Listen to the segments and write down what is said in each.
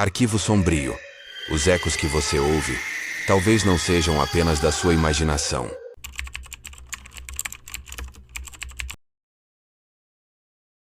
Arquivo Sombrio. Os ecos que você ouve talvez não sejam apenas da sua imaginação.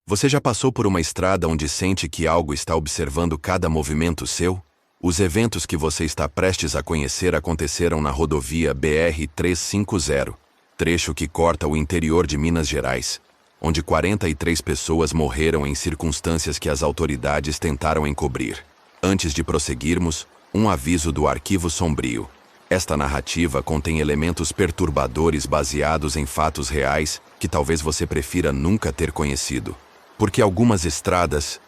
Você já passou por uma estrada onde sente que algo está observando cada movimento seu? Os eventos que você está prestes a conhecer aconteceram na rodovia BR-350, trecho que corta o interior de Minas Gerais, onde 43 pessoas morreram em circunstâncias que as autoridades tentaram encobrir. Antes de prosseguirmos, um aviso do Arquivo Sombrio. Esta narrativa contém elementos perturbadores baseados em fatos reais que talvez você prefira nunca ter conhecido. Porque algumas estradas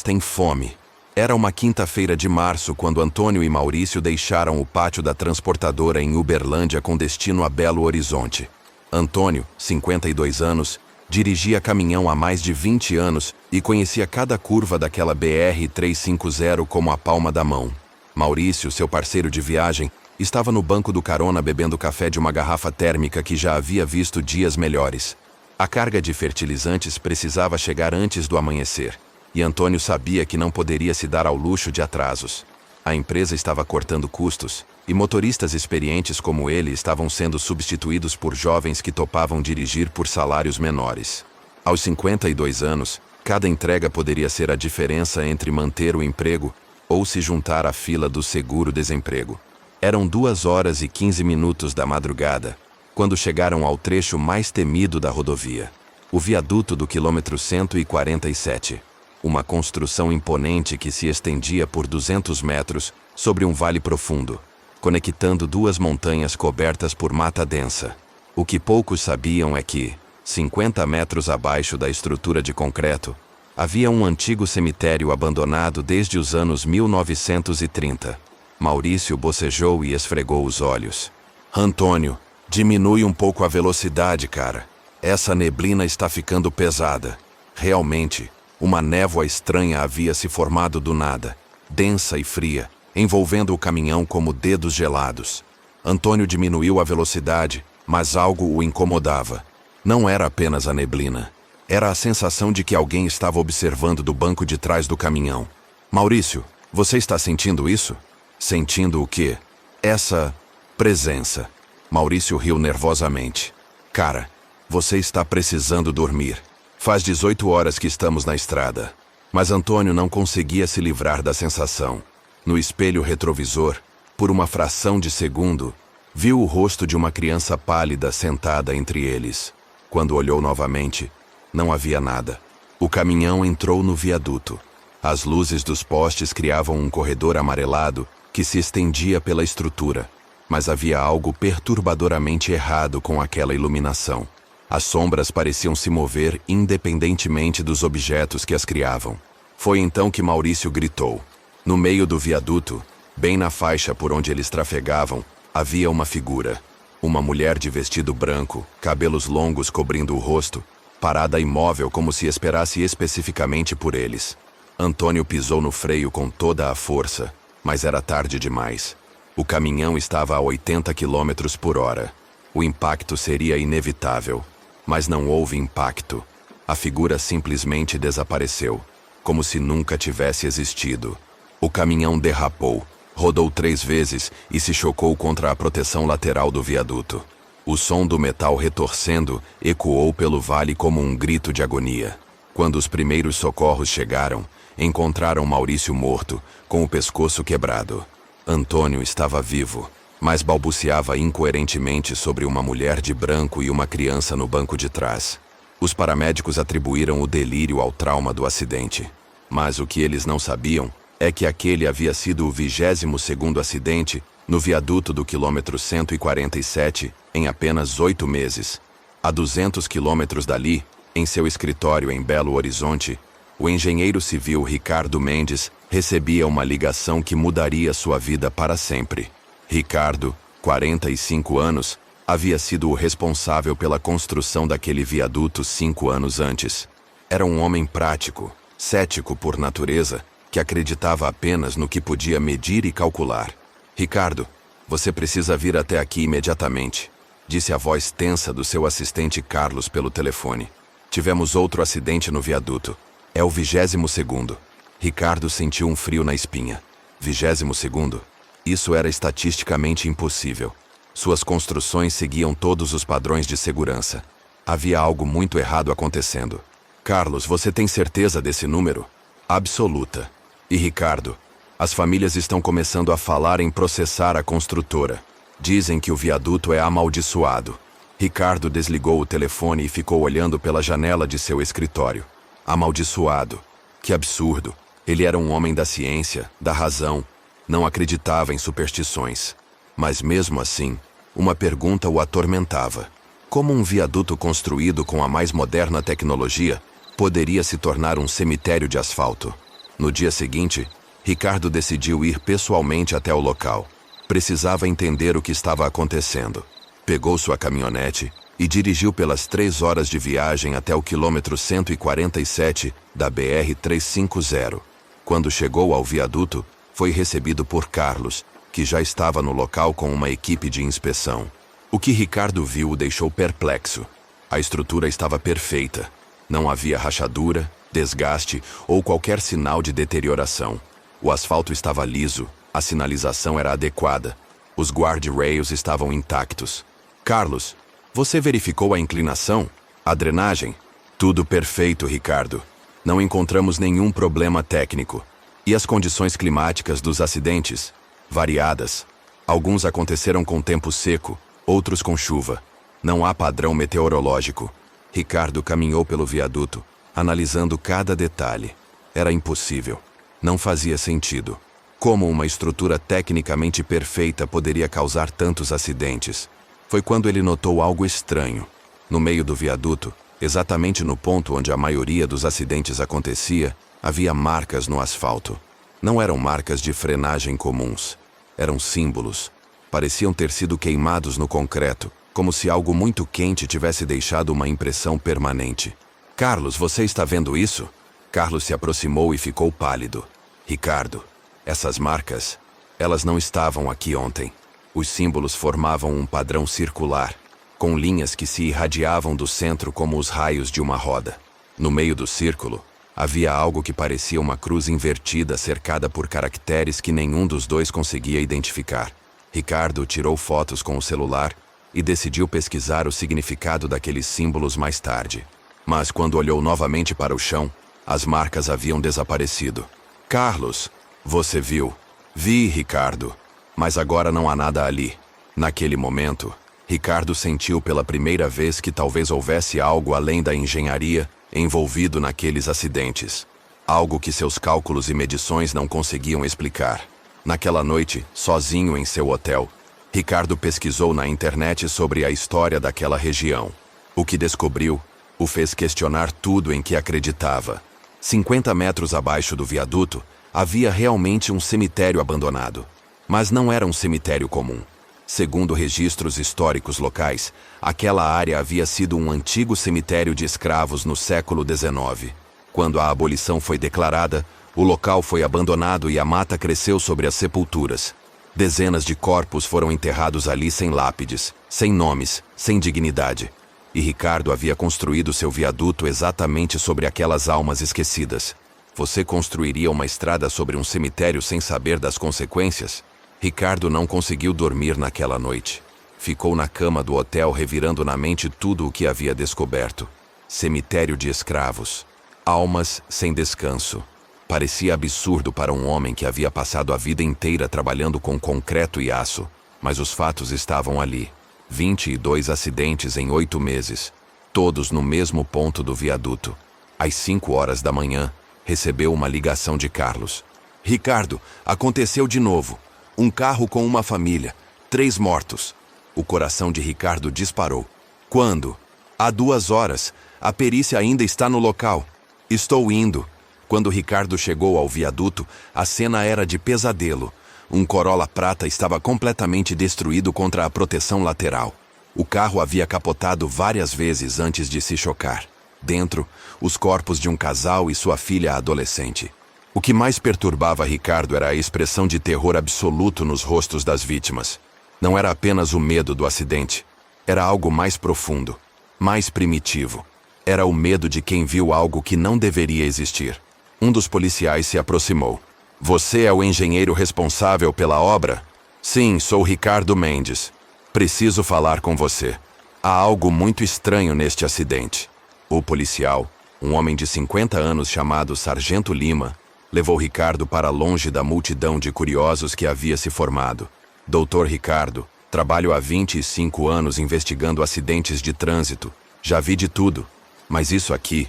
têm fome. Era uma quinta-feira de março quando Antônio e Maurício deixaram o pátio da transportadora em Uberlândia com destino a Belo Horizonte. Antônio, 52 anos, dirigia caminhão há mais de 20 anos e conhecia cada curva daquela BR-350 como a palma da mão. Maurício, seu parceiro de viagem, estava no banco do carona bebendo café de uma garrafa térmica que já havia visto dias melhores. A carga de fertilizantes precisava chegar antes do amanhecer, e Antônio sabia que não poderia se dar ao luxo de atrasos. A empresa estava cortando custos, e motoristas experientes como ele estavam sendo substituídos por jovens que topavam dirigir por salários menores. Aos 52 anos, cada entrega poderia ser a diferença entre manter o emprego ou se juntar à fila do seguro-desemprego. Eram 2h15 da madrugada, quando chegaram ao trecho mais temido da rodovia, o viaduto do quilômetro 147, uma construção imponente que se estendia por 200 metros sobre um vale profundo, conectando duas montanhas cobertas por mata densa. O que poucos sabiam é que, 50 metros abaixo da estrutura de concreto, havia um antigo cemitério abandonado desde os anos 1930. Maurício bocejou e esfregou os olhos. Antônio, diminui um pouco a velocidade, cara. Essa neblina está ficando pesada. Realmente, uma névoa estranha havia se formado do nada, densa e fria, envolvendo o caminhão como dedos gelados. Antônio diminuiu a velocidade, mas algo o incomodava. Não era apenas a neblina. Era a sensação de que alguém estava observando do banco de trás do caminhão. Maurício, você está sentindo isso? Sentindo o quê? Essa presença. Maurício riu nervosamente. Cara, você está precisando dormir. Faz 18 horas que estamos na estrada. Mas Antônio não conseguia se livrar da sensação. No espelho retrovisor, por uma fração de segundo, viu o rosto de uma criança pálida sentada entre eles. Quando olhou novamente, não havia nada. O caminhão entrou no viaduto. As luzes dos postes criavam um corredor amarelado que se estendia pela estrutura. Mas havia algo perturbadoramente errado com aquela iluminação. As sombras pareciam se mover independentemente dos objetos que as criavam. Foi então que Maurício gritou. No meio do viaduto, bem na faixa por onde eles trafegavam, havia uma figura. Uma mulher de vestido branco, cabelos longos cobrindo o rosto, parada imóvel como se esperasse especificamente por eles. Antônio pisou no freio com toda a força, mas era tarde demais. O caminhão estava a 80 km por hora. O impacto seria inevitável, mas não houve impacto. A figura simplesmente desapareceu, como se nunca tivesse existido. O caminhão derrapou, rodou 3 vezes e se chocou contra a proteção lateral do viaduto. O som do metal retorcendo ecoou pelo vale como um grito de agonia. Quando os primeiros socorros chegaram, encontraram Maurício morto, com o pescoço quebrado. Antônio estava vivo, mas balbuciava incoerentemente sobre uma mulher de branco e uma criança no banco de trás. Os paramédicos atribuíram o delírio ao trauma do acidente. Mas o que eles não sabiam é que aquele havia sido o 22º acidente no viaduto do quilômetro 147 em apenas 8 meses. A 200 quilômetros dali, em seu escritório em Belo Horizonte, o engenheiro civil Ricardo Mendes recebia uma ligação que mudaria sua vida para sempre. Ricardo, 45 anos, havia sido o responsável pela construção daquele viaduto 5 anos antes. Era um homem prático, cético por natureza, que acreditava apenas no que podia medir e calcular. Ricardo, você precisa vir até aqui imediatamente, disse a voz tensa do seu assistente Carlos pelo telefone. Tivemos outro acidente no viaduto. É o 22º. Ricardo sentiu um frio na espinha. 22º. Isso era estatisticamente impossível. Suas construções seguiam todos os padrões de segurança. Havia algo muito errado acontecendo. Carlos, você tem certeza desse número? Absoluta. E Ricardo? As famílias estão começando a falar em processar a construtora. Dizem que o viaduto é amaldiçoado. Ricardo desligou o telefone e ficou olhando pela janela de seu escritório. Amaldiçoado. Que absurdo. Ele era um homem da ciência, da razão. Não acreditava em superstições. Mas mesmo assim, uma pergunta o atormentava. Como um viaduto construído com a mais moderna tecnologia poderia se tornar um cemitério de asfalto? No dia seguinte, Ricardo decidiu ir pessoalmente até o local. Precisava entender o que estava acontecendo. Pegou sua caminhonete e dirigiu pelas 3 horas de viagem até o quilômetro 147 da BR-350. Quando chegou ao viaduto, foi recebido por Carlos, que já estava no local com uma equipe de inspeção. O que Ricardo viu o deixou perplexo. A estrutura estava perfeita. Não havia rachadura, desgaste ou qualquer sinal de deterioração. O asfalto estava liso, a sinalização era adequada. Os guardrails estavam intactos. Carlos, você verificou a inclinação? A drenagem? Tudo perfeito, Ricardo. Não encontramos nenhum problema técnico. E as condições climáticas dos acidentes? Variadas. Alguns aconteceram com tempo seco, outros com chuva. Não há padrão meteorológico. Ricardo caminhou pelo viaduto, analisando cada detalhe. Era impossível. Não fazia sentido. Como uma estrutura tecnicamente perfeita poderia causar tantos acidentes? Foi quando ele notou algo estranho. No meio do viaduto, exatamente no ponto onde a maioria dos acidentes acontecia, havia marcas no asfalto. Não eram marcas de frenagem comuns. Eram símbolos. Pareciam ter sido queimados no concreto, como se algo muito quente tivesse deixado uma impressão permanente. Carlos, você está vendo isso? Carlos se aproximou e ficou pálido. Ricardo, essas marcas, elas não estavam aqui ontem. Os símbolos formavam um padrão circular, com linhas que se irradiavam do centro como os raios de uma roda. No meio do círculo, havia algo que parecia uma cruz invertida cercada por caracteres que nenhum dos dois conseguia identificar. Ricardo tirou fotos com o celular e decidiu pesquisar o significado daqueles símbolos mais tarde. Mas quando olhou novamente para o chão, as marcas haviam desaparecido. Carlos, você viu? Vi, Ricardo. Mas agora não há nada ali. Naquele momento, Ricardo sentiu pela primeira vez que talvez houvesse algo além da engenharia envolvido naqueles acidentes. Algo que seus cálculos e medições não conseguiam explicar. Naquela noite, sozinho em seu hotel, Ricardo pesquisou na internet sobre a história daquela região. O que descobriu o fez questionar tudo em que acreditava. 50 metros abaixo do viaduto, havia realmente um cemitério abandonado. Mas não era um cemitério comum. Segundo registros históricos locais, aquela área havia sido um antigo cemitério de escravos no século XIX. Quando a abolição foi declarada, o local foi abandonado e a mata cresceu sobre as sepulturas. Dezenas de corpos foram enterrados ali sem lápides, sem nomes, sem dignidade. E Ricardo havia construído seu viaduto exatamente sobre aquelas almas esquecidas. Você construiria uma estrada sobre um cemitério sem saber das consequências? Ricardo não conseguiu dormir naquela noite. Ficou na cama do hotel revirando na mente tudo o que havia descoberto. Cemitério de escravos. Almas sem descanso. Parecia absurdo para um homem que havia passado a vida inteira trabalhando com concreto e aço, mas os fatos estavam ali. 22 acidentes em 8 meses, todos no mesmo ponto do viaduto. Às 5 horas da manhã, recebeu uma ligação de Carlos. Ricardo, aconteceu de novo. Um carro com uma família. 3 mortos. O coração de Ricardo disparou. Quando? Há 2 horas. A perícia ainda está no local. Estou indo. Quando Ricardo chegou ao viaduto, a cena era de pesadelo. Um Corolla prata estava completamente destruído contra a proteção lateral. O carro havia capotado várias vezes antes de se chocar. Dentro, os corpos de um casal e sua filha adolescente. O que mais perturbava Ricardo era a expressão de terror absoluto nos rostos das vítimas. Não era apenas o medo do acidente. Era algo mais profundo, mais primitivo. Era o medo de quem viu algo que não deveria existir. Um dos policiais se aproximou. Você é o engenheiro responsável pela obra? Sim, sou Ricardo Mendes. Preciso falar com você. Há algo muito estranho neste acidente. O policial, um homem de 50 anos chamado Sargento Lima, levou Ricardo para longe da multidão de curiosos que havia se formado. Doutor Ricardo, trabalho há 25 anos investigando acidentes de trânsito. Já vi de tudo. Mas isso aqui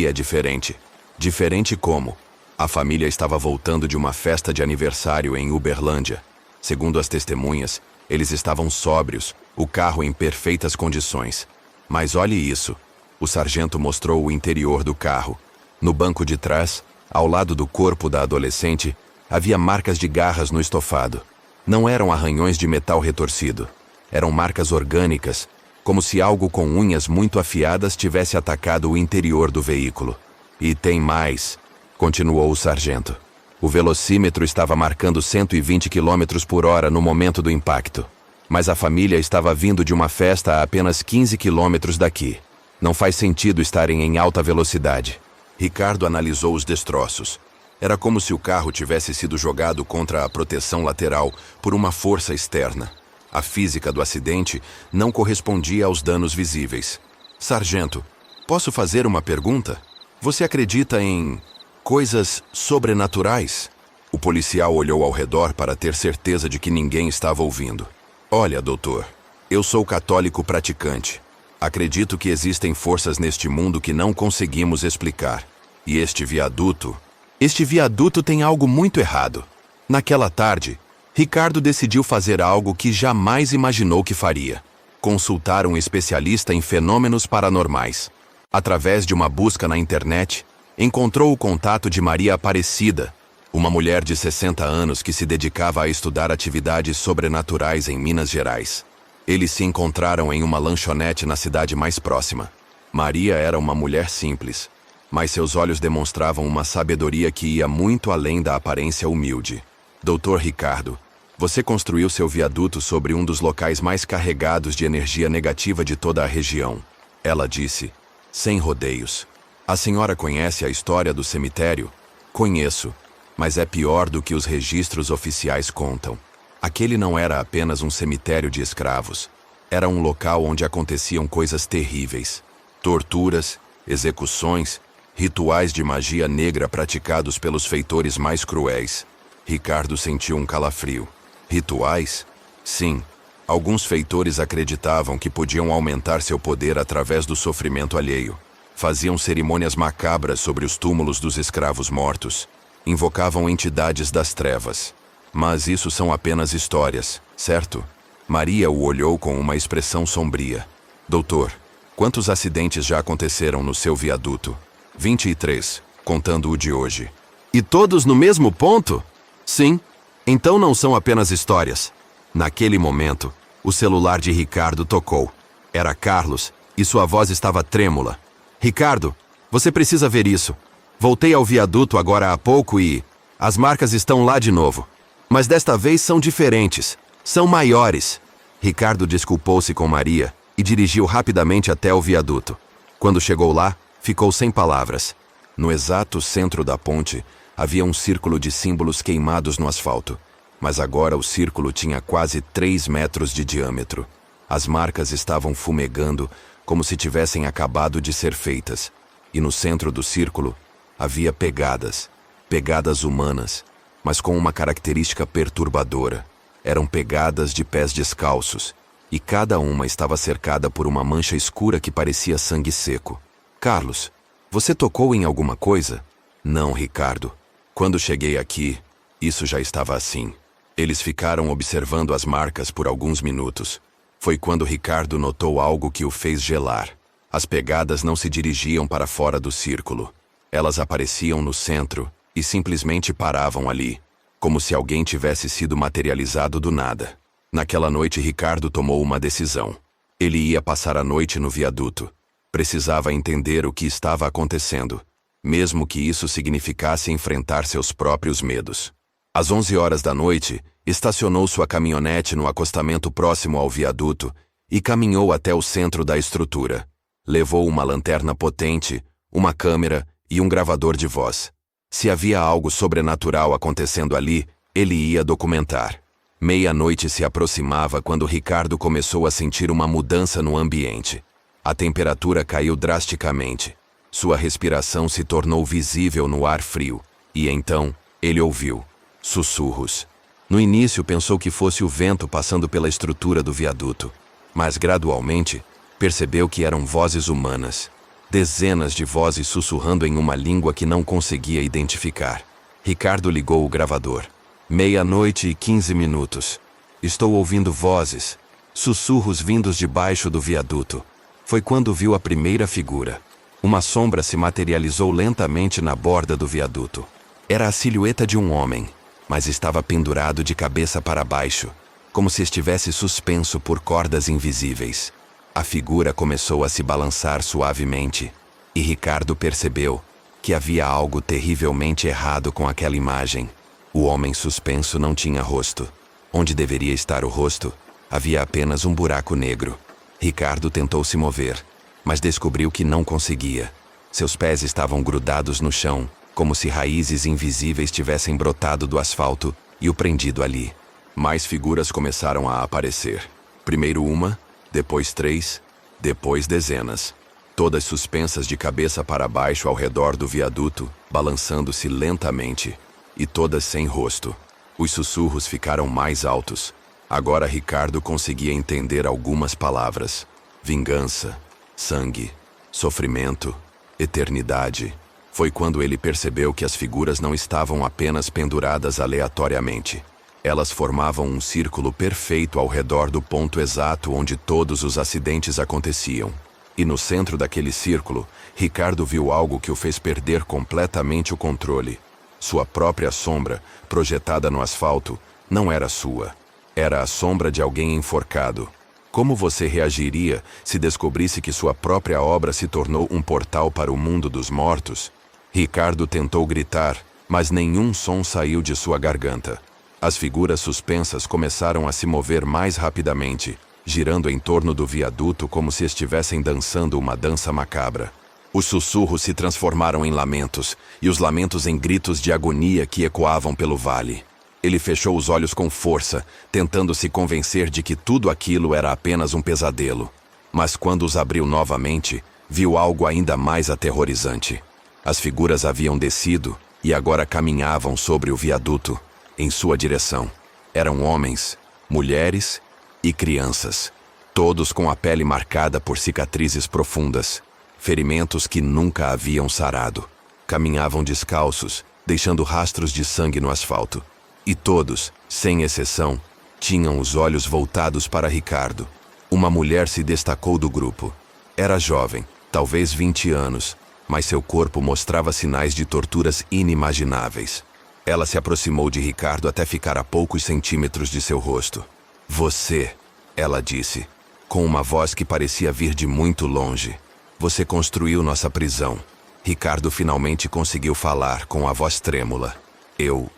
é diferente. Diferente como? A família estava voltando de uma festa de aniversário em Uberlândia. Segundo as testemunhas, eles estavam sóbrios, o carro em perfeitas condições. Mas olhe isso. O sargento mostrou o interior do carro. No banco de trás, ao lado do corpo da adolescente, havia marcas de garras no estofado. Não eram arranhões de metal retorcido. Eram marcas orgânicas, como se algo com unhas muito afiadas tivesse atacado o interior do veículo. E tem mais, continuou o sargento. O velocímetro estava marcando 120 km por hora no momento do impacto. Mas a família estava vindo de uma festa a apenas 15 km daqui. Não faz sentido estarem em alta velocidade. Ricardo analisou os destroços. Era como se o carro tivesse sido jogado contra a proteção lateral por uma força externa. A física do acidente não correspondia aos danos visíveis. Sargento, posso fazer uma pergunta? Você acredita em coisas sobrenaturais? O policial olhou ao redor para ter certeza de que ninguém estava ouvindo. Olha, doutor, eu sou católico praticante. Acredito que existem forças neste mundo que não conseguimos explicar. E este viaduto tem algo muito errado. Naquela tarde, Ricardo decidiu fazer algo que jamais imaginou que faria: consultar um especialista em fenômenos paranormais. Através de uma busca na internet, encontrou o contato de Maria Aparecida, uma mulher de 60 anos que se dedicava a estudar atividades sobrenaturais em Minas Gerais. Eles se encontraram em uma lanchonete na cidade mais próxima. Maria era uma mulher simples, mas seus olhos demonstravam uma sabedoria que ia muito além da aparência humilde. Doutor Ricardo, você construiu seu viaduto sobre um dos locais mais carregados de energia negativa de toda a região. Ela disse, sem rodeios. A senhora conhece a história do cemitério? Conheço, mas é pior do que os registros oficiais contam. Aquele não era apenas um cemitério de escravos. Era um local onde aconteciam coisas terríveis. Torturas, execuções, rituais de magia negra praticados pelos feitores mais cruéis. Ricardo sentiu um calafrio. Rituais? Sim. Alguns feitores acreditavam que podiam aumentar seu poder através do sofrimento alheio. Faziam cerimônias macabras sobre os túmulos dos escravos mortos. Invocavam entidades das trevas. Mas isso são apenas histórias, certo? Maria o olhou com uma expressão sombria. Doutor, quantos acidentes já aconteceram no seu viaduto? 23, contando o de hoje. E todos no mesmo ponto? Sim. Então não são apenas histórias. Naquele momento, o celular de Ricardo tocou. Era Carlos, e sua voz estava trêmula. Ricardo, você precisa ver isso. Voltei ao viaduto agora há pouco e as marcas estão lá de novo. Mas desta vez são diferentes. São maiores. Ricardo desculpou-se com Maria e dirigiu rapidamente até o viaduto. Quando chegou lá, ficou sem palavras. No exato centro da ponte, havia um círculo de símbolos queimados no asfalto. Mas agora o círculo tinha quase 3 metros de diâmetro. As marcas estavam fumegando, como se tivessem acabado de ser feitas. E no centro do círculo, havia pegadas. Pegadas humanas, mas com uma característica perturbadora. Eram pegadas de pés descalços, e cada uma estava cercada por uma mancha escura que parecia sangue seco. Carlos, você tocou em alguma coisa? Não, Ricardo. Quando cheguei aqui, isso já estava assim. Eles ficaram observando as marcas por alguns minutos. Foi quando Ricardo notou algo que o fez gelar. As pegadas não se dirigiam para fora do círculo. Elas apareciam no centro e simplesmente paravam ali, como se alguém tivesse sido materializado do nada. Naquela noite, Ricardo tomou uma decisão. Ele ia passar a noite no viaduto. Precisava entender o que estava acontecendo, mesmo que isso significasse enfrentar seus próprios medos. Às 11 horas da noite, estacionou sua caminhonete no acostamento próximo ao viaduto e caminhou até o centro da estrutura. Levou uma lanterna potente, uma câmera e um gravador de voz. Se havia algo sobrenatural acontecendo ali, ele ia documentar. Meia-noite se aproximava quando Ricardo começou a sentir uma mudança no ambiente. A temperatura caiu drasticamente. Sua respiração se tornou visível no ar frio. E então, ele ouviu sussurros. No início pensou que fosse o vento passando pela estrutura do viaduto, mas gradualmente percebeu que eram vozes humanas. Dezenas de vozes sussurrando em uma língua que não conseguia identificar. Ricardo ligou o gravador. 00:15. Estou ouvindo vozes, sussurros vindos de baixo do viaduto. Foi quando viu a primeira figura. Uma sombra se materializou lentamente na borda do viaduto. Era a silhueta de um homem, mas estava pendurado de cabeça para baixo, como se estivesse suspenso por cordas invisíveis. A figura começou a se balançar suavemente, e Ricardo percebeu que havia algo terrivelmente errado com aquela imagem. O homem suspenso não tinha rosto. Onde deveria estar o rosto, havia apenas um buraco negro. Ricardo tentou se mover, mas descobriu que não conseguia. Seus pés estavam grudados no chão, como se raízes invisíveis tivessem brotado do asfalto e o prendido ali. Mais figuras começaram a aparecer. Primeiro uma, depois 3, depois dezenas. Todas suspensas de cabeça para baixo ao redor do viaduto, balançando-se lentamente. E todas sem rosto. Os sussurros ficaram mais altos. Agora Ricardo conseguia entender algumas palavras. Vingança, sangue, sofrimento, eternidade. Foi quando ele percebeu que as figuras não estavam apenas penduradas aleatoriamente. Elas formavam um círculo perfeito ao redor do ponto exato onde todos os acidentes aconteciam. E no centro daquele círculo, Ricardo viu algo que o fez perder completamente o controle. Sua própria sombra, projetada no asfalto, não era sua. Era a sombra de alguém enforcado. Como você reagiria se descobrisse que sua própria obra se tornou um portal para o mundo dos mortos? Ricardo tentou gritar, mas nenhum som saiu de sua garganta. As figuras suspensas começaram a se mover mais rapidamente, girando em torno do viaduto como se estivessem dançando uma dança macabra. Os sussurros se transformaram em lamentos, e os lamentos em gritos de agonia que ecoavam pelo vale. Ele fechou os olhos com força, tentando se convencer de que tudo aquilo era apenas um pesadelo. Mas quando os abriu novamente, viu algo ainda mais aterrorizante. As figuras haviam descido e agora caminhavam sobre o viaduto, em sua direção. Eram homens, mulheres e crianças, todos com a pele marcada por cicatrizes profundas. Ferimentos que nunca haviam sarado. Caminhavam descalços, deixando rastros de sangue no asfalto. E todos, sem exceção, tinham os olhos voltados para Ricardo. Uma mulher se destacou do grupo. Era jovem, talvez 20 anos, mas seu corpo mostrava sinais de torturas inimagináveis. Ela se aproximou de Ricardo até ficar a poucos centímetros de seu rosto. Você, ela disse, com uma voz que parecia vir de muito longe. Você construiu nossa prisão. Ricardo finalmente conseguiu falar com a voz trêmula. Eu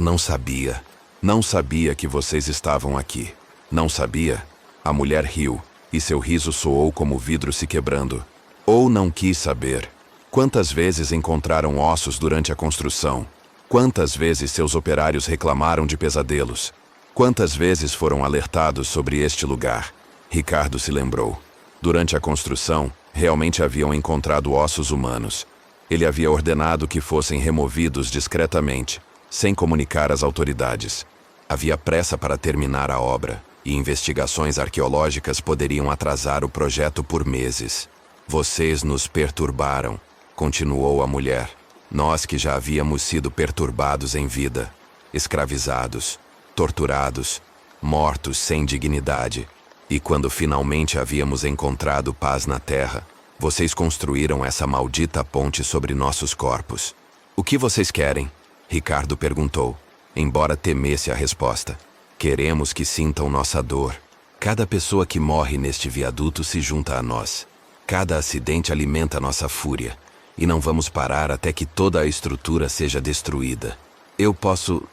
não sabia. Não sabia que vocês estavam aqui. Não sabia? A mulher riu, e seu riso soou como vidro se quebrando. Ou não quis saber. Quantas vezes encontraram ossos durante a construção? Quantas vezes seus operários reclamaram de pesadelos? Quantas vezes foram alertados sobre este lugar? Ricardo se lembrou. Durante a construção, realmente haviam encontrado ossos humanos. Ele havia ordenado que fossem removidos discretamente, sem comunicar às autoridades. Havia pressa para terminar a obra, e investigações arqueológicas poderiam atrasar o projeto por meses. Vocês nos perturbaram, continuou a mulher. Nós que já havíamos sido perturbados em vida, escravizados, torturados, mortos sem dignidade. E quando finalmente havíamos encontrado paz na terra, vocês construíram essa maldita ponte sobre nossos corpos. O que vocês querem? Ricardo perguntou, embora temesse a resposta. Queremos que sintam nossa dor. Cada pessoa que morre neste viaduto se junta a nós. Cada acidente alimenta nossa fúria. E não vamos parar até que toda a estrutura seja destruída. Eu posso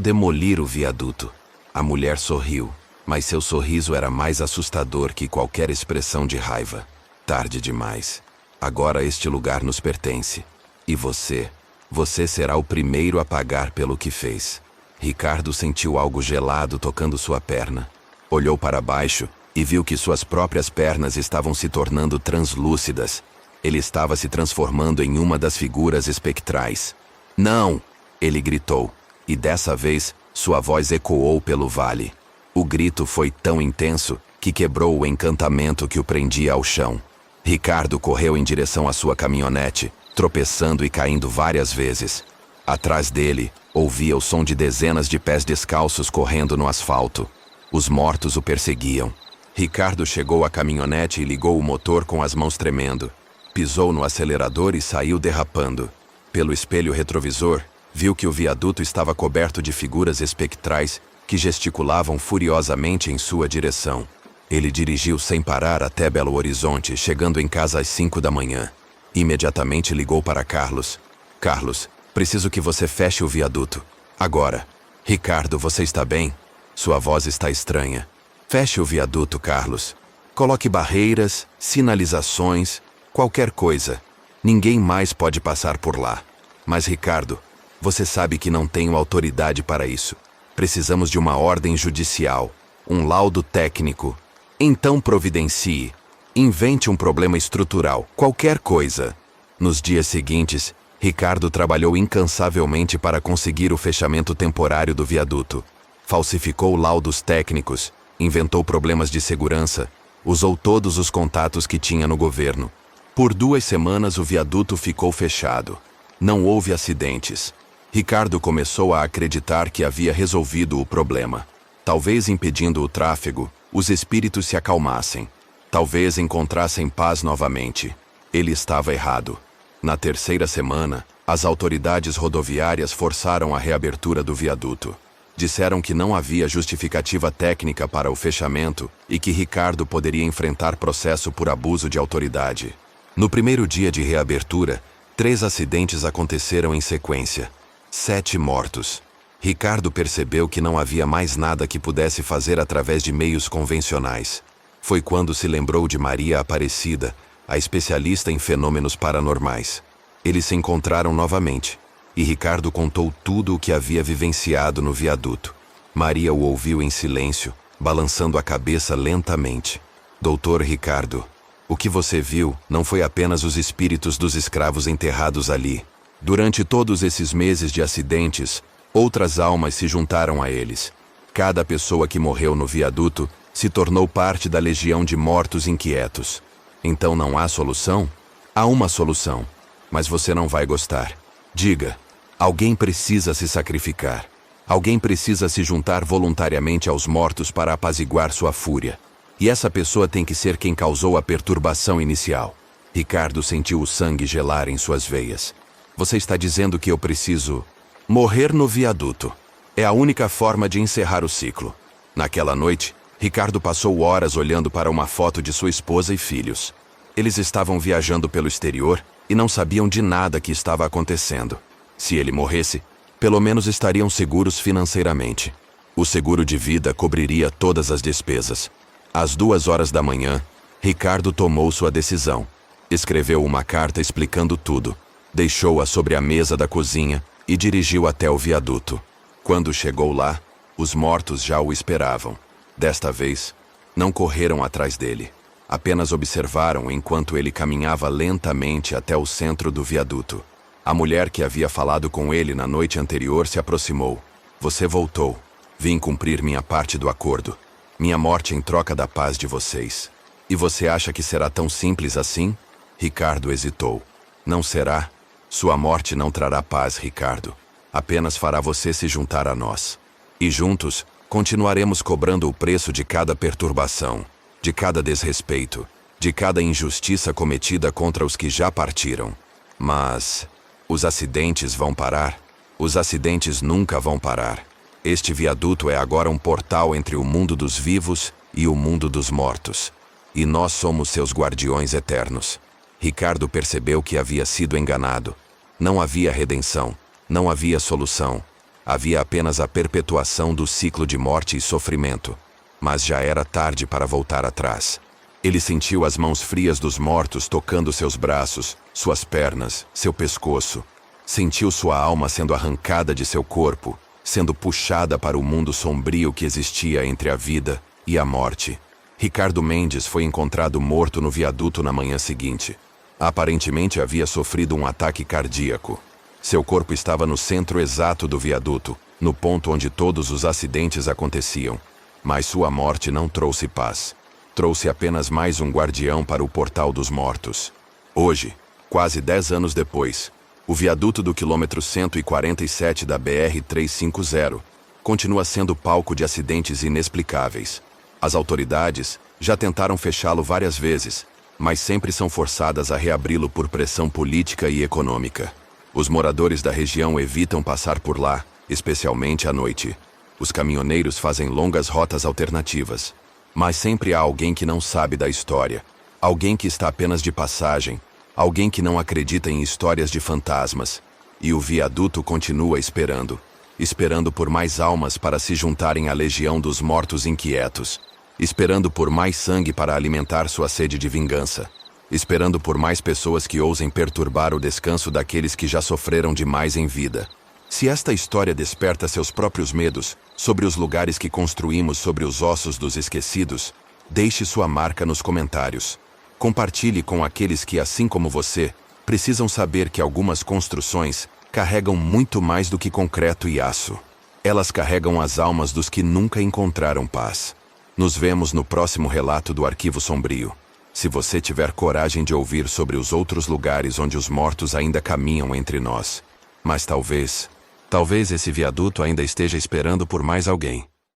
demolir o viaduto. A mulher sorriu. Mas seu sorriso era mais assustador que qualquer expressão de raiva. Tarde demais. Agora este lugar nos pertence. E você será o primeiro a pagar pelo que fez. Ricardo sentiu algo gelado tocando sua perna. Olhou para baixo e viu que suas próprias pernas estavam se tornando translúcidas. Ele estava se transformando em uma das figuras espectrais. Não! Ele gritou, e dessa vez sua voz ecoou pelo vale. O grito foi tão intenso que quebrou o encantamento que o prendia ao chão. Ricardo correu em direção à sua caminhonete, tropeçando e caindo várias vezes. Atrás dele, ouvia o som de dezenas de pés descalços correndo no asfalto. Os mortos o perseguiam. Ricardo chegou à caminhonete e ligou o motor com as mãos tremendo. Pisou no acelerador e saiu derrapando. Pelo espelho retrovisor, viu que o viaduto estava coberto de figuras espectrais que gesticulavam furiosamente em sua direção. Ele dirigiu sem parar até Belo Horizonte, chegando em casa às 5 da manhã. Imediatamente ligou para Carlos. Carlos, preciso que você feche o viaduto. Agora. Ricardo, você está bem? Sua voz está estranha. Feche o viaduto, Carlos. Coloque barreiras, sinalizações, qualquer coisa. Ninguém mais pode passar por lá. Mas, Ricardo, você sabe que não tenho autoridade para isso. Precisamos de uma ordem judicial, um laudo técnico. Então providencie. Invente um problema estrutural, qualquer coisa. Nos dias seguintes, Ricardo trabalhou incansavelmente para conseguir o fechamento temporário do viaduto. Falsificou laudos técnicos, inventou problemas de segurança, usou todos os contatos que tinha no governo. Por 2 semanas o viaduto ficou fechado. Não houve acidentes. Ricardo começou a acreditar que havia resolvido o problema. Talvez impedindo o tráfego, os espíritos se acalmassem. Talvez encontrassem paz novamente. Ele estava errado. Na 3ª semana, as autoridades rodoviárias forçaram a reabertura do viaduto. Disseram que não havia justificativa técnica para o fechamento e que Ricardo poderia enfrentar processo por abuso de autoridade. No primeiro dia de reabertura, 3 acidentes aconteceram em sequência. 7 mortos. Ricardo percebeu que não havia mais nada que pudesse fazer através de meios convencionais. Foi quando se lembrou de Maria Aparecida, a especialista em fenômenos paranormais. Eles se encontraram novamente, e Ricardo contou tudo o que havia vivenciado no viaduto. Maria o ouviu em silêncio, balançando a cabeça lentamente. Doutor Ricardo, o que você viu não foi apenas os espíritos dos escravos enterrados ali. Durante todos esses meses de acidentes, outras almas se juntaram a eles. Cada pessoa que morreu no viaduto se tornou parte da legião de mortos inquietos. Então não há solução? Há uma solução, mas você não vai gostar. Diga, alguém precisa se sacrificar. Alguém precisa se juntar voluntariamente aos mortos para apaziguar sua fúria. E essa pessoa tem que ser quem causou a perturbação inicial. Ricardo sentiu o sangue gelar em suas veias. Você está dizendo que eu preciso morrer no viaduto. É a única forma de encerrar o ciclo. Naquela noite, Ricardo passou horas olhando para uma foto de sua esposa e filhos. Eles estavam viajando pelo exterior e não sabiam de nada que estava acontecendo. Se ele morresse, pelo menos estariam seguros financeiramente. O seguro de vida cobriria todas as despesas. Às 2 horas da manhã, Ricardo tomou sua decisão. Escreveu uma carta explicando tudo. Deixou-a sobre a mesa da cozinha e dirigiu até o viaduto. Quando chegou lá, os mortos já o esperavam. Desta vez, não correram atrás dele. Apenas observaram enquanto ele caminhava lentamente até o centro do viaduto. A mulher que havia falado com ele na noite anterior se aproximou. Você voltou. Vim cumprir minha parte do acordo. Minha morte em troca da paz de vocês. E você acha que será tão simples assim? Ricardo hesitou. Não será. Sua morte não trará paz, Ricardo. Apenas fará você se juntar a nós. E juntos, continuaremos cobrando o preço de cada perturbação, de cada desrespeito, de cada injustiça cometida contra os que já partiram. Mas os acidentes vão parar? Os acidentes nunca vão parar. Este viaduto é agora um portal entre o mundo dos vivos e o mundo dos mortos. E nós somos seus guardiões eternos. Ricardo percebeu que havia sido enganado. Não havia redenção, não havia solução. Havia apenas a perpetuação do ciclo de morte e sofrimento. Mas já era tarde para voltar atrás. Ele sentiu as mãos frias dos mortos tocando seus braços, suas pernas, seu pescoço. Sentiu sua alma sendo arrancada de seu corpo, sendo puxada para o mundo sombrio que existia entre a vida e a morte. Ricardo Mendes foi encontrado morto no viaduto na manhã seguinte. Aparentemente havia sofrido um ataque cardíaco. Seu corpo estava no centro exato do viaduto, no ponto onde todos os acidentes aconteciam. Mas sua morte não trouxe paz. Trouxe apenas mais um guardião para o portal dos mortos. Hoje, quase 10 anos depois, o viaduto do quilômetro 147 da BR-350 continua sendo palco de acidentes inexplicáveis. As autoridades já tentaram fechá-lo várias vezes, mas sempre são forçadas a reabri-lo por pressão política e econômica. Os moradores da região evitam passar por lá, especialmente à noite. Os caminhoneiros fazem longas rotas alternativas. Mas sempre há alguém que não sabe da história. Alguém que está apenas de passagem. Alguém que não acredita em histórias de fantasmas. E o viaduto continua esperando. Esperando por mais almas para se juntarem à legião dos mortos inquietos. Esperando por mais sangue para alimentar sua sede de vingança. Esperando por mais pessoas que ousem perturbar o descanso daqueles que já sofreram demais em vida. Se esta história desperta seus próprios medos sobre os lugares que construímos sobre os ossos dos esquecidos, deixe sua marca nos comentários. Compartilhe com aqueles que, assim como você, precisam saber que algumas construções carregam muito mais do que concreto e aço. Elas carregam as almas dos que nunca encontraram paz. Nos vemos no próximo relato do Arquivo Sombrio. Se você tiver coragem de ouvir sobre os outros lugares onde os mortos ainda caminham entre nós. Mas talvez esse viaduto ainda esteja esperando por mais alguém.